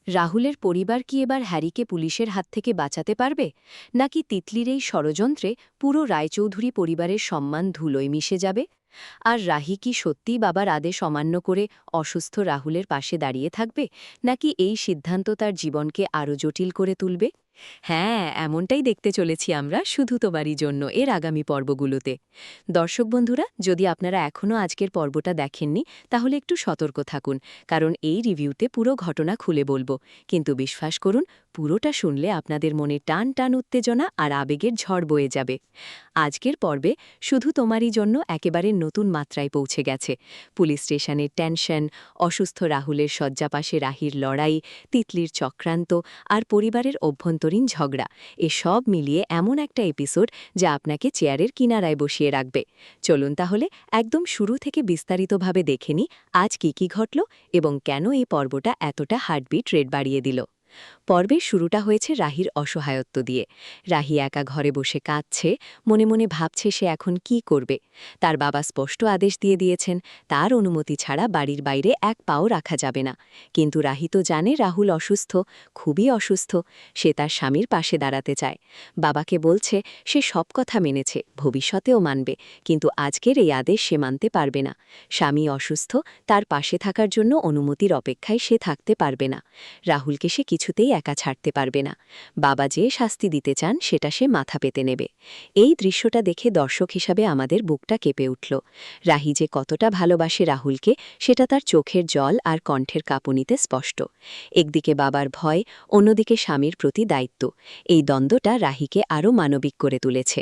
রাহুলের পরিবার কি এবার হ্যারিকে পুলিশের হাত থেকে বাঁচাতে পারবে, নাকি তিতলির এই ষড়যন্ত্রে পুরো রায়চৌধুরী পরিবারের সম্মান ধুলোয় মিশে যাবে? আর রাহি কি সত্যিই বাবার আদেশ অমান্য করে অসুস্থ রাহুলের পাশে দাঁড়িয়ে থাকবে, নাকি এই সিদ্ধান্ত তার জীবনকে আরও জটিল করে তুলবে? হ্যাঁ, এমনটাই দেখতে চলেছি আমরা শুধু তোমারই জন্য এর আগামী পর্বগুলোতে। দর্শক বন্ধুরা, যদি আপনারা এখনও আজকের পর্বটা দেখেননি, তাহলে একটু সতর্ক থাকুন, কারণ এই রিভিউতে পুরো ঘটনা খুলে বলবো। কিন্তু বিশ্বাস করুন, পুরোটা শুনলে আপনাদের মনে টান টান উত্তেজনা আর আবেগের ঝড় বয়ে যাবে। আজকের পর্বে শুধু তোমারই জন্য একেবারে নতুন মাত্রায় পৌঁছে গেছে। পুলিশ স্টেশনের টেনশন, অসুস্থ রাহুলের শয্যাপাশে রাহির লড়াই, তিতলির চক্রান্ত আর পরিবারের অভ্যন্তরীণ ঝগড়া, এসব মিলিয়ে এমন একটা এপিসোড যা আপনাকে চেয়ারের কিনারায় বসিয়ে রাখবে। চলুন তাহলে একদম শুরু থেকে বিস্তারিতভাবে দেখে নিই আজ কি ঘটল এবং কেন এই পর্বটা এতটা হার্টবিট রেট বাড়িয়ে দিল। পর্বের শুরুটা হয়েছে রাহির অসহায়ত্ব দিয়ে। রাহি একা ঘরে বসে কাঁদছে, মনে মনে ভাবছে সে এখন কি করবে। তার বাবা স্পষ্ট আদেশ দিয়ে দিয়েছেন, তার অনুমতি ছাড়া বাড়ির বাইরে এক পাও রাখা যাবে না। কিন্তু রাহি তো জানে রাহুল অসুস্থ, খুবই অসুস্থ। সে তার স্বামীর পাশে দাঁড়াতে চায়। বাবাকে বলছে সে সব কথা মেনেছে, ভবিষ্যতেও মানবে, কিন্তু আজকের এই আদেশ সে মানতে পারবে না। স্বামী অসুস্থ, তার পাশে থাকার জন্য অনুমতির অপেক্ষায় সে থাকতে পারবে না। রাহুলকে সে কিছুতেই একা ছাড়তে পারবে না। বাবা যে শাস্তি দিতে চান সেটা সে মাথা পেতে নেবে। এই দৃশ্যটা দেখে দর্শক হিসাবে আমাদের বুকটা কেঁপে উঠল। রাহি যে কতটা ভালোবাসে রাহুলকে সেটা তার চোখের জল আর কণ্ঠের কাঁপুনিতে স্পষ্ট। একদিকে বাবার ভয়, অন্যদিকে স্বামীর প্রতি দায়িত্ব। এই দ্বন্দ্বটা রাহিকে আরও মানবিক করে তুলেছে।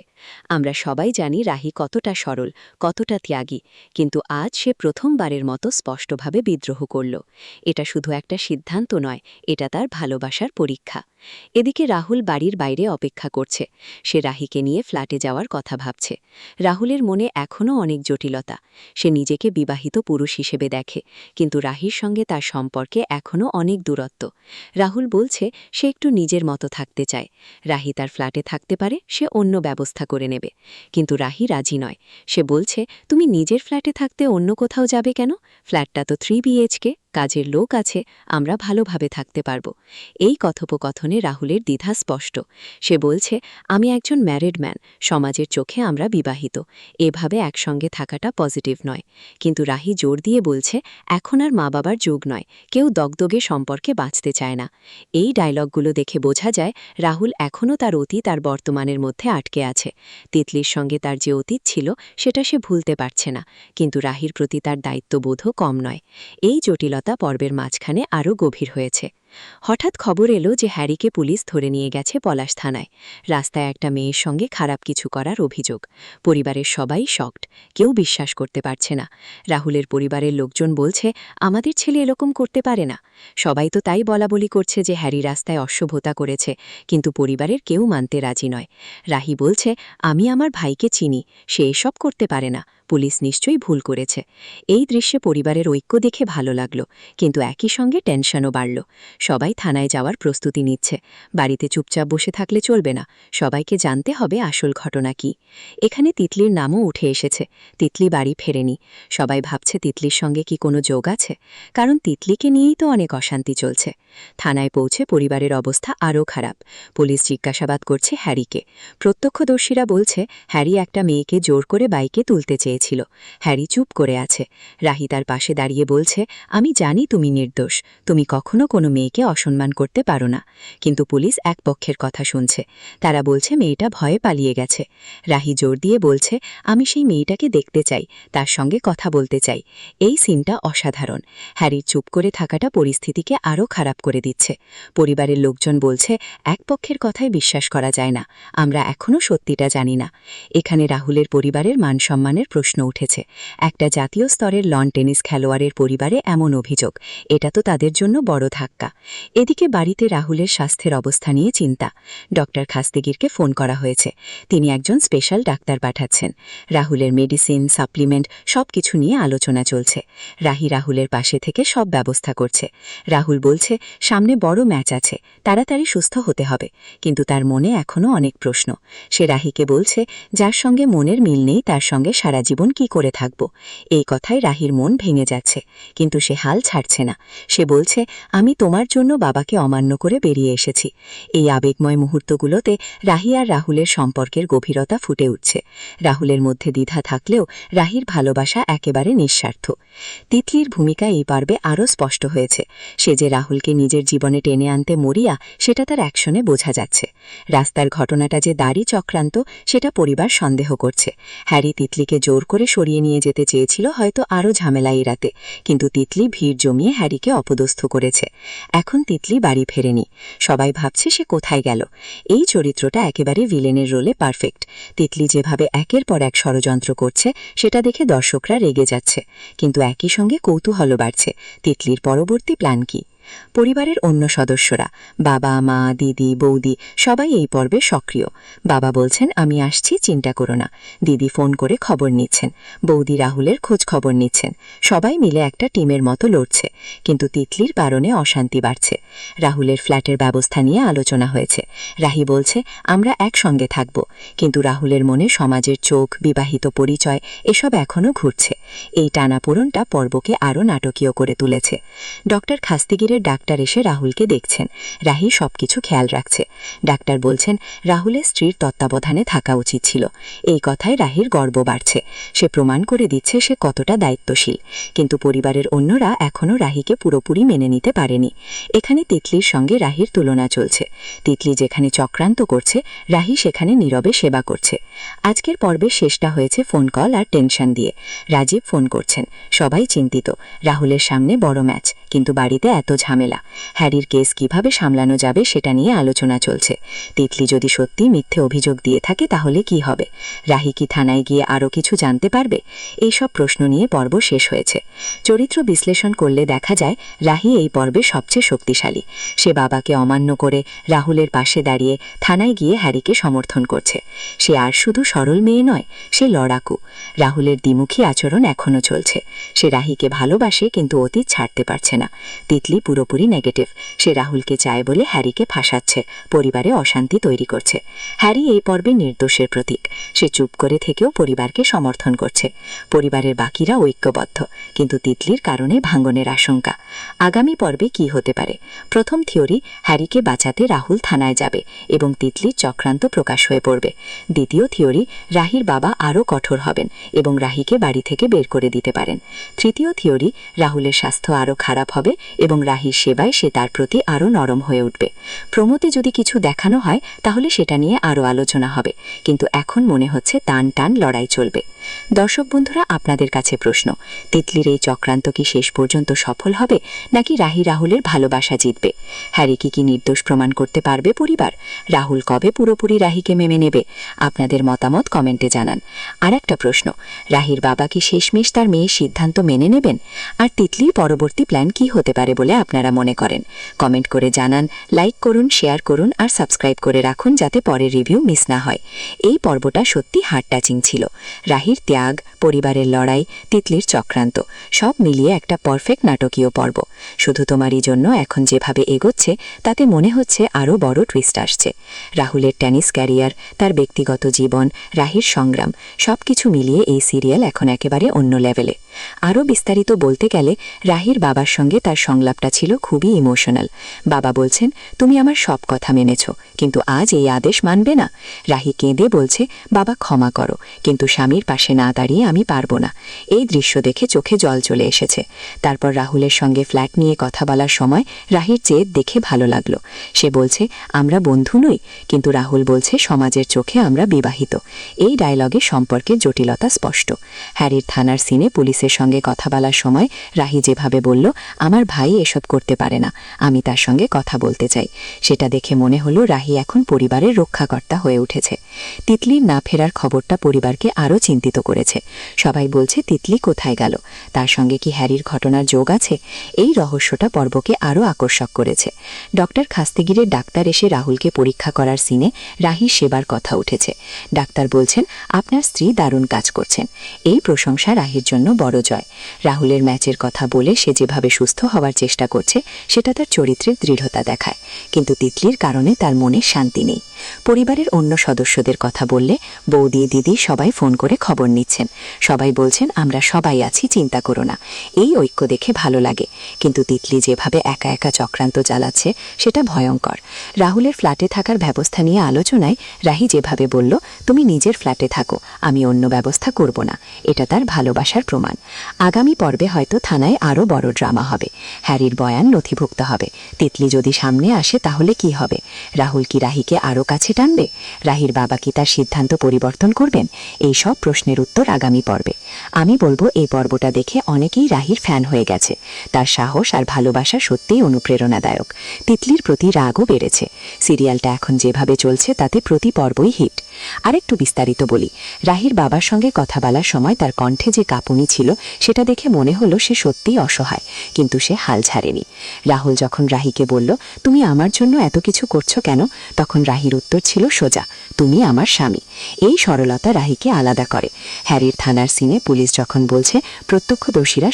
আমরা সবাই জানি রাহি কতটা সরল, কতটা ত্যাগী, কিন্তু আজ সে প্রথমবারের মতো স্পষ্টভাবে বিদ্রোহ করল। এটা শুধু একটা সিদ্ধান্ত নয়, এটা তার ভালোবাসার পরীক্ষা। এদিকে রাহুল বাড়ির বাইরে অপেক্ষা করছে। সে রাহিকে নিয়ে ফ্ল্যাটে যাওয়ার কথা ভাবছে। রাহুলের মনে এখনও অনেক জটিলতা। সে নিজেকে বিবাহিত পুরুষ হিসেবে দেখে, কিন্তু রাহির সঙ্গে তার সম্পর্কে এখনও অনেক দূরত্ব। রাহুল বলছে সে একটু নিজের মতো থাকতে চায়। রাহি তার ফ্ল্যাটে থাকতে পারে, সে অন্য ব্যবস্থা করে নেবে। কিন্তু রাহি রাজি নয়। সে বলছে, তুমি নিজের ফ্ল্যাটে থাকতে অন্য কোথাও যাবে কেন? ফ্ল্যাটটা তো 3 BHK, কাজের লোক আছে, আমরা ভালোভাবে থাকতে পারব। এই কথোপকথনে রাহুলের দ্বিধা স্পষ্ট। সে বলছে, আমি একজন ম্যারিড ম্যান, সমাজের চোখে আমরা বিবাহিত, এভাবে একসঙ্গে থাকাটা পজিটিভ নয়। কিন্তু রাহি জোর দিয়ে বলছে, এখন আর মা বাবার যুগ নয়, কেউ দগদগে সম্পর্কে বাঁচতে চায় না। এই ডায়লগগুলো দেখে বোঝা যায় রাহুল এখনও তার অতীত আর বর্তমানের মধ্যে আটকে আছে। তিতলির সঙ্গে তার যে অতীত ছিল সেটা সে ভুলতে পারছে না, কিন্তু রাহির প্রতি তার দায়িত্ববোধও কম নয়। এই জটিলতা পর্বের মাঝখানে আরও গভীর হয়েছে। হঠাৎ খবর এলো যে হ্যারিকে পুলিশ ধরে নিয়ে গেছে পলাশ থানায়। রাস্তায় একটা মেয়ের সঙ্গে খারাপ কিছু করার অভিযোগ। পরিবারের সবাই শকড, কেউ বিশ্বাস করতে পারছে না। রাহুলের পরিবারের লোকজন বলছে, আমাদের ছেলে এরকম করতে পারে না। সবাই তো তাই বলাবলি করছে যে হ্যারি রাস্তায় অসভ্যতা করেছে, কিন্তু পরিবারের কেউ মানতে রাজি নয়। রাহি বলছে, আমি আমার ভাইকে চিনি, সে এসব করতে পারে না, পুলিশ নিশ্চয়ই ভুল করেছে। এই দৃশ্যে পরিবারের ঐক্য দেখে ভালো লাগলো, কিন্তু একই সঙ্গে টেনশনও বাড়ল। সবাই থানায় যাওয়ার প্রস্তুতি নিচ্ছে। বাড়িতে চুপচাপ বসে থাকলে চলবে না, সবাইকে জানতে হবে আসল ঘটনা কি। এখানে তিতলির নামও উঠে এসেছে। তিতলি বাড়ি ফেরেনি। সবাই ভাবছে তিতলির সঙ্গে কি কোনো যোগ আছে, কারণ তিতলিকে নিয়েই তো অনেক অশান্তি চলছে। থানায় পৌঁছে পরিবারের অবস্থা আরও খারাপ। পুলিশ জিজ্ঞাসাবাদ করছে হ্যারিকে। প্রত্যক্ষদর্শীরা বলছে, হ্যারি একটা মেয়েকে জোর করে বাইকে তুলতে চেয়েছিল। হ্যারি চুপ করে আছে। রাহি তার পাশে দাঁড়িয়ে বলছে, আমি জানি তুমি নির্দোষ, তুমি কখনো কোনো মেয়েকে অসম্মান করতে পারো না। কিন্তু পুলিশ এক পক্ষের কথা শুনছে। তারা বলছে মেয়েটা ভয়ে পালিয়ে গেছে। রাহি জোর দিয়ে বলছে, আমি সেই মেয়েটাকে দেখতে চাই, তার সঙ্গে কথা বলতে চাই। এই সিনটা অসাধারণ। হ্যারির চুপ করে থাকাটা পরিস্থিতিকে আরও খারাপ করে দিচ্ছে। পরিবারের লোকজন বলছে, এক পক্ষের কথায় বিশ্বাস করা যায় না, আমরা এখনও সত্যিটা জানি না। এখানে রাহুলের পরিবারের মানসম্মানের প্রশ্ন উঠেছে। একটা জাতীয় স্তরের লন টেনিস খেলোয়াড়ের পরিবারে এমন অভিযোগ, এটা তো তাদের জন্য বড় ধাক্কা। এদিকে বাড়িতে রাহুলের স্বাস্থ্যের অবস্থা নিয়ে চিন্তা। ডক্টর খাস্তেগিরকে ফোন করা হয়েছে। তিনি একজন স্পেশাল ডাক্তার পাঠাচ্ছেন। রাহুলের মেডিসিন, সাপ্লিমেন্ট সবকিছু নিয়ে আলোচনা চলছে। রাহুলের পাশে থেকে সব ব্যবস্থা করছে। রাহুল বলছে, সামনে বড় ম্যাচ আছে, তাড়াতাড়ি সুস্থ হতে হবে। কিন্তু তার মনে এখনও অনেক প্রশ্ন। সে রাহিকে বলছে, যার সঙ্গে মনের মিল নেই তার সঙ্গে সারা জীবন কি করে থাকব। এই কথায় রাহির মন ভেঙে যাচ্ছে, কিন্তু সে হাল ছাড়ছে না। সে বলছে, আমি তোমার টাকার জন্য বাবাকে অমান্য করে বেরিয়ে এসেছি। এই আবেগময় মুহূর্তগুলোতে রাহি আর রাহুলের সম্পর্কের গভীরতা ফুটে উঠছে। রাহুলের মধ্যে দ্বিধা থাকলেও রাহির ভালোবাসা একেবারে নিঃস্বার্থ। তিতলির ভূমিকা এই পর্বে আরও স্পষ্ট হয়েছে। সে যে রাহুলকে নিজের জীবনে টেনে আনতে মরিয়া, সেটা তার অ্যাকশনে বোঝা যাচ্ছে। রাস্তার ঘটনাটা যে দাড়ি চক্রান্ত, সেটা পরিবার সন্দেহ করছে। হ্যারি তিতলিকে জোর করে সরিয়ে নিয়ে যেতে চেয়েছিল, হয়তো আরও ঝামেলা এড়াতে, কিন্তু তিতলি ভিড় জমিয়ে হ্যারিকে অপদস্থ করেছে। এখন তিতলি বাড়ি ফেরেনি। সবাই ভাবছে সে কোথায় গেল। এই চরিত্রটা একেবারে ভিলেনের রোলে পারফেক্ট। তিতলি যেভাবে একের পর এক ষড়যন্ত্র করছে, সেটা দেখে দর্শকরা রেগে যাচ্ছে, কিন্তু একই সঙ্গে কৌতূহল বাড়ছে তিতলির পরবর্তী প্ল্যান কি। পরিবারের অন্য সদস্যরা, বাবা, মা, দিদি, বৌদি, সবাই এই পর্বে সক্রিয়। বাবা বলছেন, আমি আসছি, চিন্তা করো না। দিদি ফোন করে খবর নিচ্ছেন, বৌদি রাহুলের খোঁজ খবর নিচ্ছেন। সবাই মিলে একটা টিমের মতো লড়ছে, কিন্তু তিতলির কারণে অশান্তি বাড়ছে। রাহুলের ফ্ল্যাটের ব্যবস্থা নিয়ে আলোচনা হয়েছে। রাহি বলছে, আমরা একসঙ্গে থাকব, কিন্তু রাহুলের মনে সমাজের চোখ, বিবাহিত পরিচয়, এসব এখনও ঘুরছে। এই টানাপোড়নটা পর্বকে আরও নাটকীয় করে তুলেছে। ডক্টর খাস্তিগিরের ডাক্তার এসে রাহুলকে দেখছেন। রাহি সবকিছু খেয়াল রাখছে। ডাক্তার বলছেন, রাহুলের স্ত্রীর তত্ত্বাবধানে থাকা উচিত ছিল। এই কথায় রাহির গর্ব বাড়ছে। সে প্রমাণ করে দিচ্ছে সে কতটা দায়িত্বশীল। কিন্তু পরিবারের অন্যরা এখনও রাহিকে পুরোপুরি মেনে নিতে পারেনি। এখানে তিতলির সঙ্গে রাহির তুলনা চলছে। তিতলি যেখানে চক্রান্ত করছে, রাহি সেখানে নীরবে সেবা করছে। আজকের পর্বের শেষটা হয়েছে ফোন কল আর টেনশন দিয়ে। রাজীব ফোন করছেন। সবাই চিন্তিত। রাহুলের সামনে বড় ম্যাচ, কিন্তু বাড়িতে এত ঝামেলা। হ্যারির কেস কিভাবে সামলানো যাবে সেটা নিয়ে আলোচনা চলছে। তিতলি যদি সত্যি মিথ্যে অভিযোগ দিয়ে থাকে, তাহলে কি হবে? রাহি কি থানায় গিয়ে আরও কিছু জানতে পারবে? এইসব প্রশ্ন নিয়ে পর্ব শেষ হয়েছে। চরিত্র বিশ্লেষণ করলে দেখা যায়, রাহি এই পর্বে সবচেয়ে শক্তিশালী। সে বাবাকে অমান্য করে রাহুলের পাশে দাঁড়িয়ে থানায় গিয়ে হ্যারিকে সমর্থন করছে। সে আর শুধু সরল মেয়ে নয়, সে লড়াকু। রাহুলের দ্বিমুখী আচরণ এখনও চলছে। সে রাহিকে ভালোবাসে, কিন্তু অতীত ছাড়তে পারছে না। তিতলি পুরোপুরি নেগেটিভ। সে রাহুলকে চায় বলে হ্যারিকে ফাঁসাচ্ছে, পরিবারে অশান্তি তৈরি করছে। হ্যারি এই পর্বে নির্দোষের প্রতীক। সে চুপ করে থেকেও পরিবারকে সমর্থন করছে। পরিবারের বাকিরা ঐক্যবদ্ধ, কিন্তু তিতলির কারণে ভাঙনের আশঙ্কা। আগামী পর্বে কি হতে পারে? প্রথম থিওরি, হ্যারিকে বাঁচাতে রাহুল থানায় যাবে এবং তিতলির চক্রান্ত প্রকাশ হয়ে পড়বে। দ্বিতীয় থিওরি, রাহির বাবা আরও কঠোর হবেন এবং রাহিকে বাড়ি থেকে বের করে দিতে পারেন। তৃতীয় থিওরি, রাহুলের স্বাস্থ্য আরও খারাপ হবে এবং রাহির সেবায় সে তার প্রতি আরও নরম হয়ে উঠবে। প্রমোতে যদি কিছু দেখানো হয়, তাহলে সেটা নিয়ে আরও আলোচনা হবে, কিন্তু এখন মনে হচ্ছে টান টান লড়াই চলবে। দর্শক বন্ধুরা, আপনাদের কাছে প্রশ্ন, তিতলির এই চক্রান্ত কি শেষ পর্যন্ত সফল হবে, নাকি রাহি রাহুলের ভালোবাসা জিতবে? হ্যারিকে কি নির্দোষ প্রমাণ করতে পারবে পরিবার? রাহুল কবে পুরোপুরি রাহিকে মেনে নেবে? আপনাদের মতামত কমেন্টে জানান। আর একটা প্রশ্ন, রাহির বাবা কি শেষমেশ তার মেয়ের সিদ্ধান্ত মেনে নেবেন? আর তিতলির পরবর্তী প্ল্যান কি হতে পারে বলে আপনারা মনে করেন? কমেন্ট করে জানান, লাইক করুন, শেয়ার করুন আর সাবস্ক্রাইব করে রাখুন, যাতে পরের রিভিউ মিস না হয়। এই পর্বটা সত্যি হার্ট টাচিং ছিল। রাহির ত্যাগ, পরিবারের লড়াই, তিতলির চক্রান্ত, সব মিলিয়ে একটা পারফেক্ট নাটকীয় পর্ব। শুধু তোমারই জন্য এখন যেভাবে এগোচ্ছে, তাতে মনে হচ্ছে আরও বড় টুইস্ট আসছে। রাহুলের টেনিস ক্যারিয়ার, তার ব্যক্তিগত জীবন, রাহির সংগ্রাম, সবকিছু মিলিয়ে এই সিরিয়াল এখন একেবারে অন্য লেভেলে। আরও বিস্তারিত বলতে গেলে, রাহির বাবার সঙ্গে তার সংলাপটা ছিল খুবই ইমোশনাল। বাবা বলছেন, তুমি আমার সব কথা মেনেছ, কিন্তু আজ এই আদেশ মানবে না। রাহি কেঁদে বলছে, বাবা ক্ষমা করো, কিন্তু স্বামীর পাশে না দাঁড়িয়ে আমি পারবো না। এই দৃশ্য দেখে চোখে জল চলে এসেছে। তারপর রাহুলের সঙ্গে ফ্ল্যাট নিয়ে কথা বলার সময় রাহির জেদ দেখে ভালো লাগলো। সে বলছে, আমরা বন্ধু নই, কিন্তু রাহুল বলছে সমাজের চোখে আমরা বিবাহিত। এই ডায়লগে সম্পর্কের জটিলতা স্পষ্ট। হ্যারির থানার সিনে পুলিশের সঙ্গে কথা বলার সময় রাহি যেভাবে বলল, আমার ভাই এসব করতে পারে না, আমি তার সঙ্গে কথা বলতে চাই, সেটা দেখে মনে হলো রাহি এখন পরিবারের রক্ষাকর্তা হয়ে উঠেছে। তিতলির না ফেরার খবরটা পরিবারকে আরও চিন্তিত করেছে। সবাই বলছে, তিতলি কোথায় গেল? তার সঙ্গে কি হ্যারির ঘটনার যোগ আছে? এই রহস্যটা পর্বকে আরও আকর্ষক করেছে। ডক্টর খাস্তিগিরের ডাক্তার এসে রাহুলকে পরীক্ষা করার সিনে রাহির সেবার কথা উঠেছে। ডাক্তার বলছেন, আপনার স্ত্রী দারুণ কাজ করছেন। এই প্রশংসা রাহির জন্য বড় জয়। রাহুলের ম্যাচের কথা বলে সে যেভাবে সুস্থ হওয়ার চেষ্টা করছে, সেটা তার চরিত্রের দৃঢ়তা দেখায়, কিন্তু তিতলির কারণে তার মনে শান্তি নেই। পরিবারের অন্য সদস্যদের বিপদের কথা বললে বৌদি দিদি সবাই ফোন করে খবর নিচ্ছেন। সবাই বলছেন আমরা সবাই আছি, চিন্তা করো না। এই ঐক্য দেখে ভালো লাগে, কিন্তু তিতলি যেভাবে একা একা চক্রান্ত চালাচ্ছে সেটা ভয়ঙ্কর। রাহুলের ফ্ল্যাটে থাকার ব্যবস্থা নিয়ে আলোচনায় রাহি যেভাবে বলল, তুমি নিজের ফ্ল্যাটে থাকো, আমি অন্য ব্যবস্থা করব না, এটা তার ভালোবাসার প্রমাণ। আগামী পর্বে হয়তো থানায় আরও বড় ড্রামা হবে। হ্যারির বয়ান নথিভুক্ত হবে। তিতলি যদি সামনে আসে তাহলে কি হবে? রাহুল কি রাহিকে আরও কাছে টানবে? রাহির বাবা কি তার সিদ্ধান্ত পরিবর্তন করবেন? এই সব প্রশ্নের উত্তর আগামী পর্বে। আমি বলবো এই পর্বটা দেখে অনেকেই রাহির ফ্যান হয়ে গেছে। তার সাহস আর ভালোবাসা সত্যিই অনুপ্রেরণাদায়ক। তিতলির প্রতি রাগও বেড়েছে। সিরিয়ালটা এখন যেভাবে চলছে তাতে প্রতি পর্বই হিট। আরেকটু বিস্তারিত বলি, রাহির বাবার সঙ্গে কথা বলার সময় তার কণ্ঠে যে কাঁপুনি ছিল সেটা দেখে মনে হলো সে সত্যিই অসহায়, কিন্তু সে হাল ছাড়েনি। রাহুল যখন রাহিকে বলল, তুমি আমার জন্য এত কিছু করছো কেন, তখন রাহির উত্তর ছিল সোজা, তুমি আমার স্বামী। এই সরলতা রাহিকে আলাদা করে। হ্যারির থানার সিনে পুলিশ যখন বলছে প্রত্যক্ষদর্শীরা